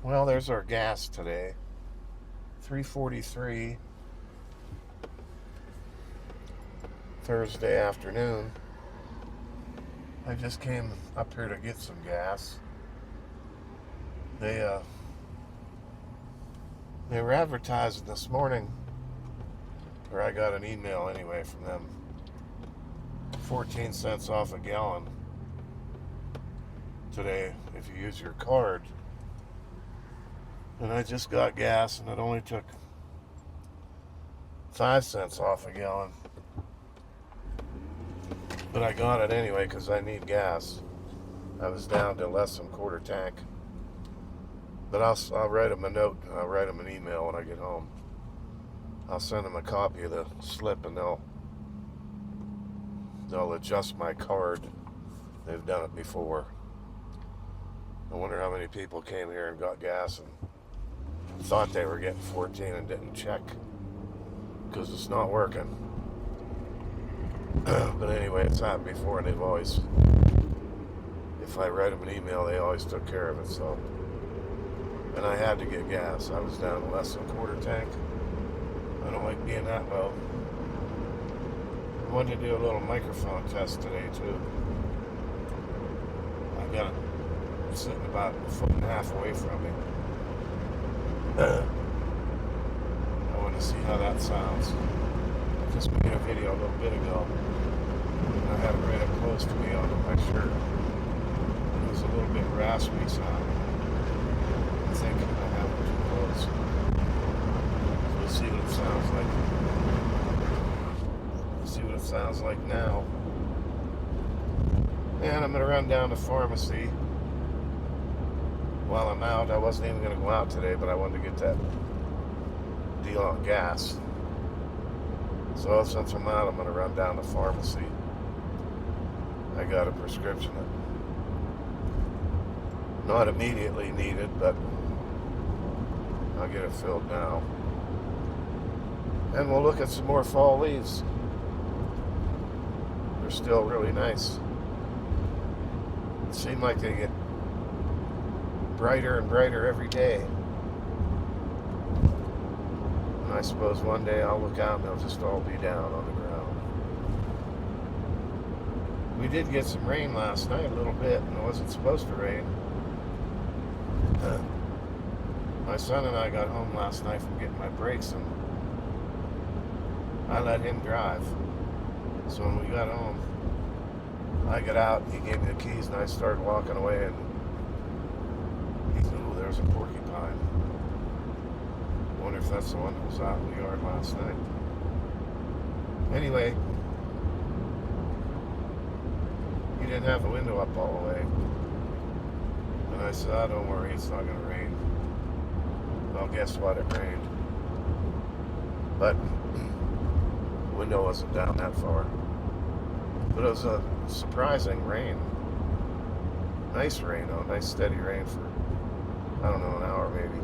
Well, there's our gas today. 3:43 Thursday afternoon. I just came up here to get some gas. They were advertising this morning, or I got an email anyway from them. 14 cents off a gallon today if you use your card. And I just got gas, and it only took 5 cents off a gallon. But I got it anyway because I need gas. I was down to less than quarter tank. But I'll write them a note. I'll write them an email when I get home. I'll send them a copy of the slip, and they'll adjust my card. They've done it before. I wonder how many people came here and got gas and thought they were getting 14 and didn't check because it's not working. But anyway, it's happened before, and they've always, if I write them an email, they always took care of it. So, and I had to get gas. I was down to less than quarter tank. I don't like being that low. I wanted to do a little microphone test today too. I got it sitting about a foot and a half away from me. I want to see how that sounds. I just made a video a little bit ago, and I have it right up close to me on my shirt. It was a little bit raspy sound. I think I have it too close. So we'll see what it sounds like. We'll see what it sounds like now. And I'm going to run down to pharmacy. While I'm out, I wasn't even going to go out today, but I wanted to get that deal on gas. So since I'm out, I'm going to run down to pharmacy. I got a prescription that not immediately needed, but I'll get it filled now. And we'll look at some more fall leaves. They're still really nice. It seems like they get brighter and brighter every day. And I suppose one day I'll look out and they'll just all be down on the ground. We did get some rain last night, a little bit, and it wasn't supposed to rain. My son and I got home last night from getting my brakes, and I let him drive. So when we got home, I got out, and he gave me the keys, and I started walking away, and there's a porcupine. I wonder if that's the one that was out in the yard last night. Anyway, he didn't have the window up all the way. And I said, oh, don't worry, it's not going to rain. Well, guess what? It rained. But the window wasn't down that far. But it was a surprising rain. Nice rain, though. Nice steady rain for, I don't know, an hour maybe.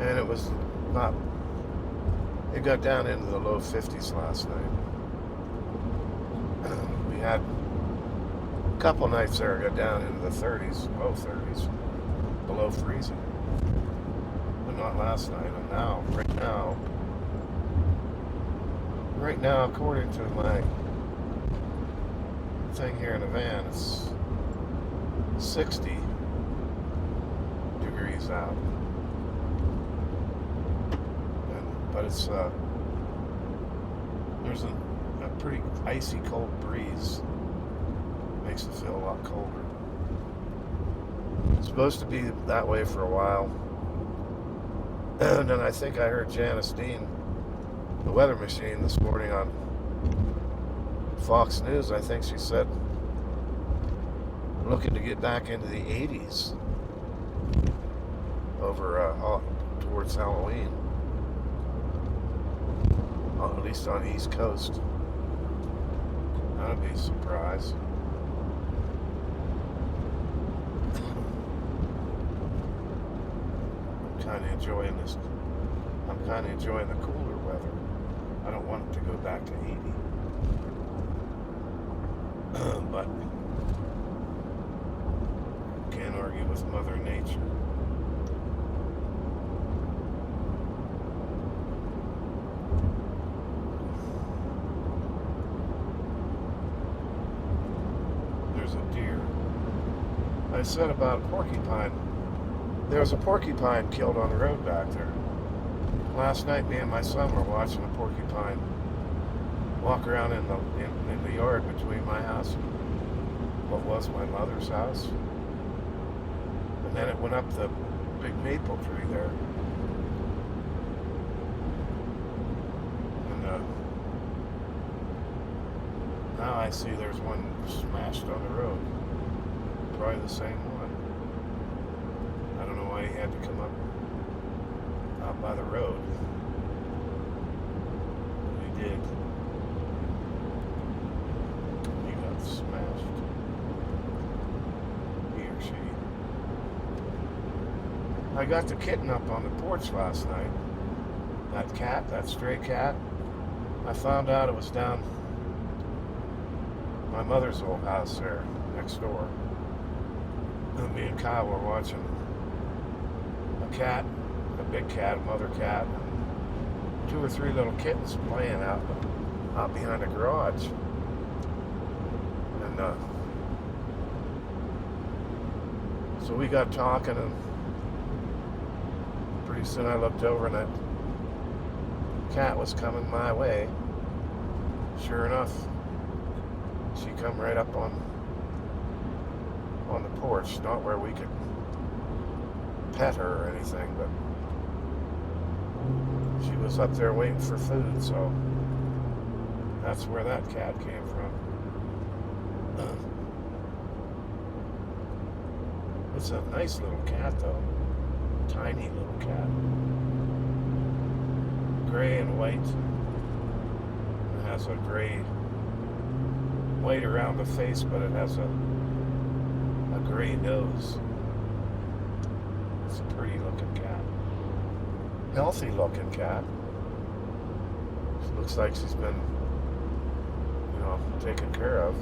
And it was not, it got down into the low 50s last night. We had a couple nights there, it got down into the 30s, low 30s, below freezing. But not last night. And now, right now, according to my thing here in the van, it's 60 degrees out. But it's there's a pretty icy cold breeze. Makes it feel a lot colder. It's supposed to be that way for a while. And then I think I heard Janice Dean, the weather machine, this morning on Fox News. I think she said looking to get back into the 80s over towards Halloween. At least on the East Coast. That'd be a surprise. I'm kind of enjoying this. I'm kind of enjoying the cooler weather. I don't want it to go back to 80. But argue with Mother Nature. There's a deer. I said about a porcupine. There was a porcupine killed on the road back there. Last night, me and my son were watching a porcupine walk around in the yard between my house and what was my mother's house. And then it went up the big maple tree there. And now I see there's one smashed on the road. Probably the same one. I don't know why he had to come up out by the road. But he did. He got smashed. He or she. I got the kitten up on the porch last night. That cat, that stray cat. I found out it was down my mother's old house there, next door. And me and Kyle were watching a cat, a big cat, a mother cat, and 2 or 3 little kittens playing out behind the garage. And so we got talking, and pretty soon I looked over and that cat was coming my way. Sure enough, she come right up on the porch, not where we could pet her or anything, but she was up there waiting for food, so that's where that cat came from. It's a nice little cat, though. Tiny little cat. Gray and white. It has a gray white around the face, but it has a gray nose. It's a pretty looking cat. Healthy looking cat. She looks like she's been, taken care of.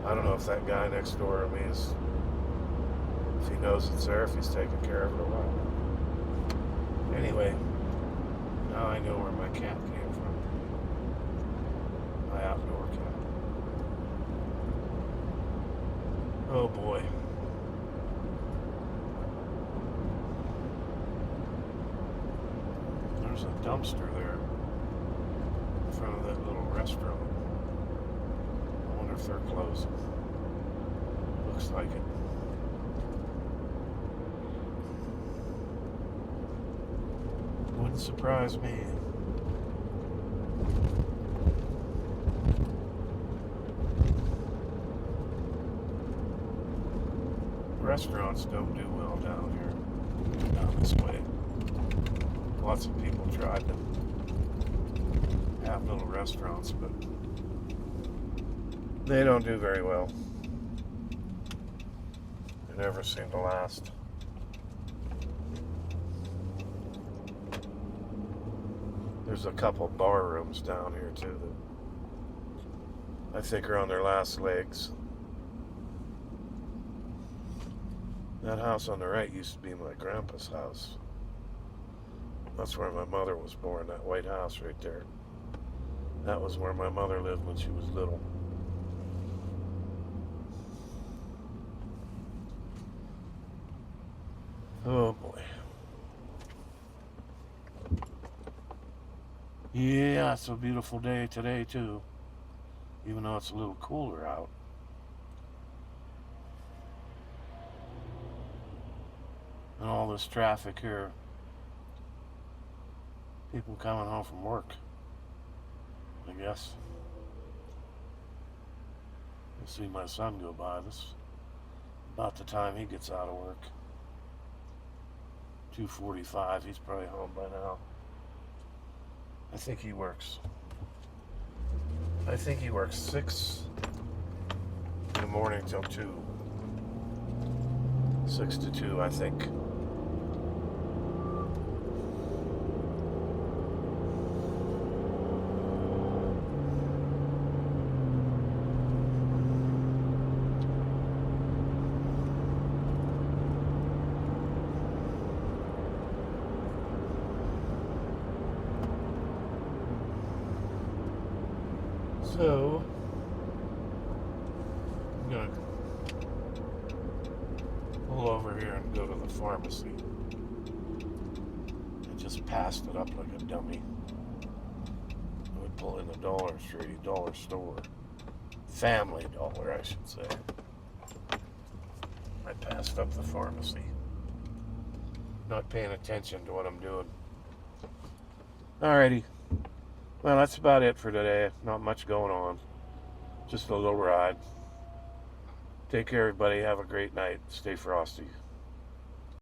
I don't know if that guy next door to me if he knows it's there, if he's taking care of it or what. Anyway, now I know where my cat came from. My outdoor cat. Oh boy. There's a dumpster there in front of that little restaurant. I wonder if they're closing. Looks like it. Wouldn't surprise me. Restaurants don't do well down here, down this way. Lots of people tried to have little restaurants, but they don't do very well. They never seem to last. There's a couple bar rooms down here too that I think are on their last legs. That house on the right used to be my grandpa's house. That's where my mother was born, that white house right there. That was where my mother lived when she was little. Oh boy. Yeah, it's a beautiful day today too, even though it's a little cooler out. And all this traffic here. People coming home from work, I guess. You'll see my son go by. This is about the time he gets out of work. 2:45, he's probably home by now. I think he works 6 in the morning till 2. 6 to 2, I think. So, I'm going to pull over here and go to the pharmacy. I just passed it up like a dummy. I would pull in a Dollar Tree, dollar store. Family Dollar, I should say. I passed up the pharmacy. Not paying attention to what I'm doing. Alrighty. Well, that's about it for today. Not much going on. Just a little ride. Take care, everybody. Have a great night. Stay frosty.